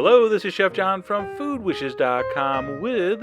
Hello, this is Chef John from foodwishes.com with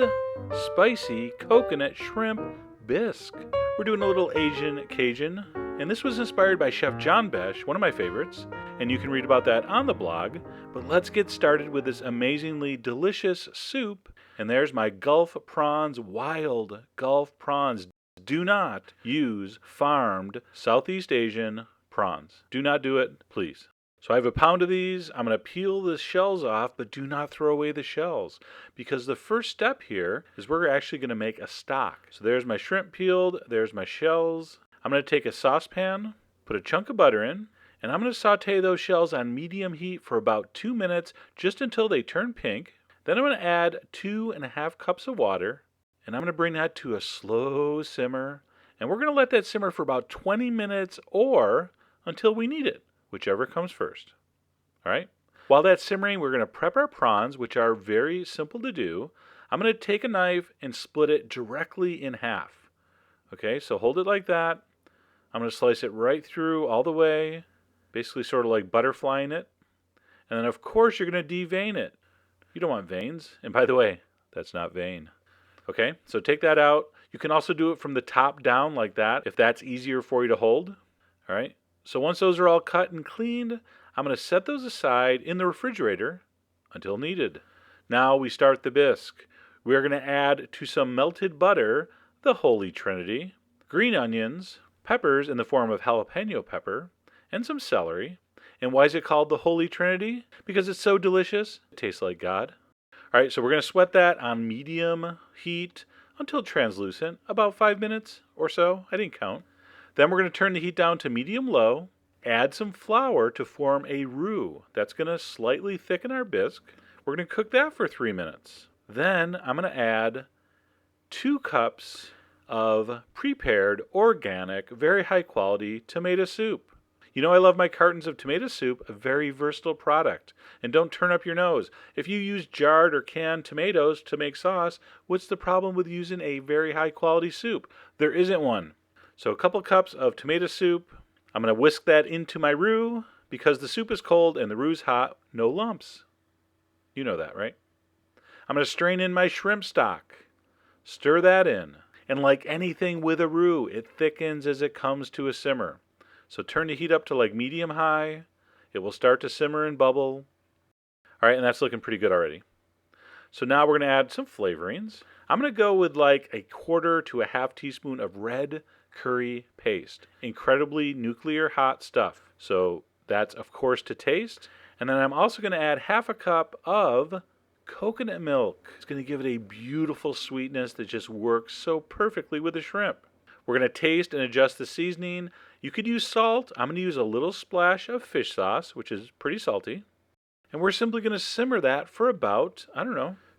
spicy coconut shrimp bisque. We're doing a little Asian Cajun, and this was inspired by Chef John Besh, one of my favorites, and you can read about that on the blog. But let's get started with this amazingly delicious soup. And there's my Gulf prawns, wild Gulf prawns. Do not use farmed Southeast Asian prawns. Do not do it, please. So I have a pound of these. I'm going to peel the shells off, but do not throw away the shells, because the first step here is we're actually going to make a stock. So there's my shrimp peeled, there's my shells. I'm going to take a saucepan, put a chunk of butter in, and I'm going to saute those shells on medium heat for about 2 minutes, just until they turn pink. Then I'm going to add 2.5 cups of water, and I'm going to bring that to a slow simmer. And we're going to let that simmer for about 20 minutes or until we need it, whichever comes first. All right? While that's simmering, we're going to prep our prawns, which are very simple to do. I'm going to take a knife and split it directly in half. Okay, so hold it like that. I'm going to slice it right through all the way, basically sort of like butterflying it. And then, of course, you're going to devein it. You don't want veins. And by the way, that's not vein. Okay, so take that out. You can also do it from the top down like that, if that's easier for you to hold. All right, so once those are all cut and cleaned, I'm going to set those aside in the refrigerator until needed. Now we start the bisque. We are going to add to some melted butter the Holy Trinity, green onions, peppers in the form of jalapeno pepper, and some celery. And why is it called the Holy Trinity? Because it's so delicious. It tastes like God. All right, so we're going to sweat that on medium heat until translucent, about 5 minutes or so. I didn't count. Then we're going to turn the heat down to medium-low, add some flour to form a roux. That's going to slightly thicken our bisque. We're going to cook that for 3 minutes. Then I'm going to add 2 cups of prepared, organic, very high-quality tomato soup. You know I love my cartons of tomato soup, a very versatile product. And don't turn up your nose. If you use jarred or canned tomatoes to make sauce, what's the problem with using a very high-quality soup? There isn't one. So a couple cups of tomato soup. I'm going to whisk that into my roux. Because the soup is cold and the roux is hot, no lumps. You know that, right? I'm going to strain in my shrimp stock. Stir that in. And like anything with a roux, it thickens as it comes to a simmer. So turn the heat up to like medium-high. It will start to simmer and bubble. All right, and that's looking pretty good already. So now we're going to add some flavorings. I'm going to go with like 1/4 to 1/2 teaspoon of red curry paste. Incredibly nuclear hot stuff. So that's, of course, to taste. And then I'm also going to add 1/2 cup of coconut milk. It's going to give it a beautiful sweetness that just works so perfectly with the shrimp. We're going to taste and adjust the seasoning. You could use salt. I'm going to use a little splash of fish sauce, which is pretty salty. And we're simply going to simmer that for about,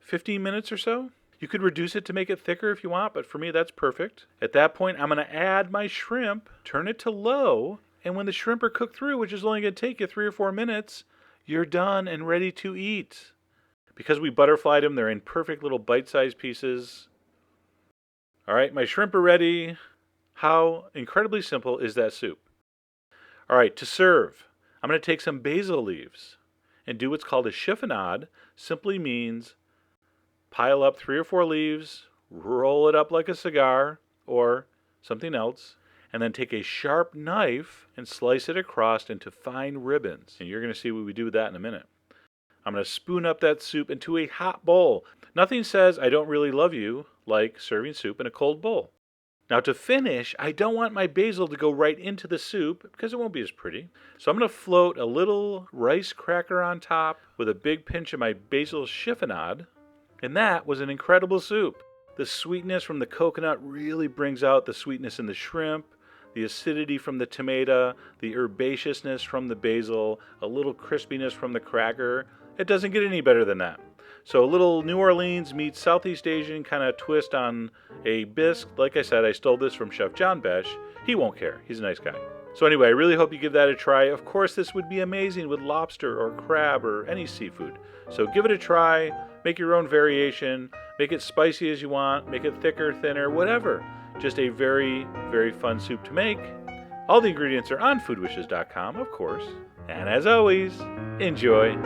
15 minutes or so. You could reduce it to make it thicker if you want, but for me that's perfect. At that point, I'm going to add my shrimp, turn it to low, and when the shrimp are cooked through, which is only going to take you 3 or 4 minutes, you're done and ready to eat. Because we butterflied them, they're in perfect little bite-sized pieces. All right, my shrimp are ready. How incredibly simple is that soup? All right, to serve, I'm going to take some basil leaves and do what's called a chiffonade. Simply means pile up 3 or 4 leaves, roll it up like a cigar or something else, and then take a sharp knife and slice it across into fine ribbons. And you're going to see what we do with that in a minute. I'm going to spoon up that soup into a hot bowl. Nothing says I don't really love you like serving soup in a cold bowl. Now to finish, I don't want my basil to go right into the soup because it won't be as pretty. So I'm going to float a little rice cracker on top with a big pinch of my basil chiffonade. And that was an incredible soup. The sweetness from the coconut really brings out the sweetness in the shrimp, the acidity from the tomato, the herbaceousness from the basil, a little crispiness from the cracker. It doesn't get any better than that. So a little New Orleans meets Southeast Asian kind of twist on a bisque. Like I said, I stole this from Chef John Besh. He won't care. He's a nice guy. So anyway, I really hope you give that a try. Of course, this would be amazing with lobster or crab or any seafood. So give it a try. Make your own variation. Make it spicy as you want. Make it thicker, thinner, whatever. Just a very, very fun soup to make. All the ingredients are on foodwishes.com, of course. And as always, enjoy.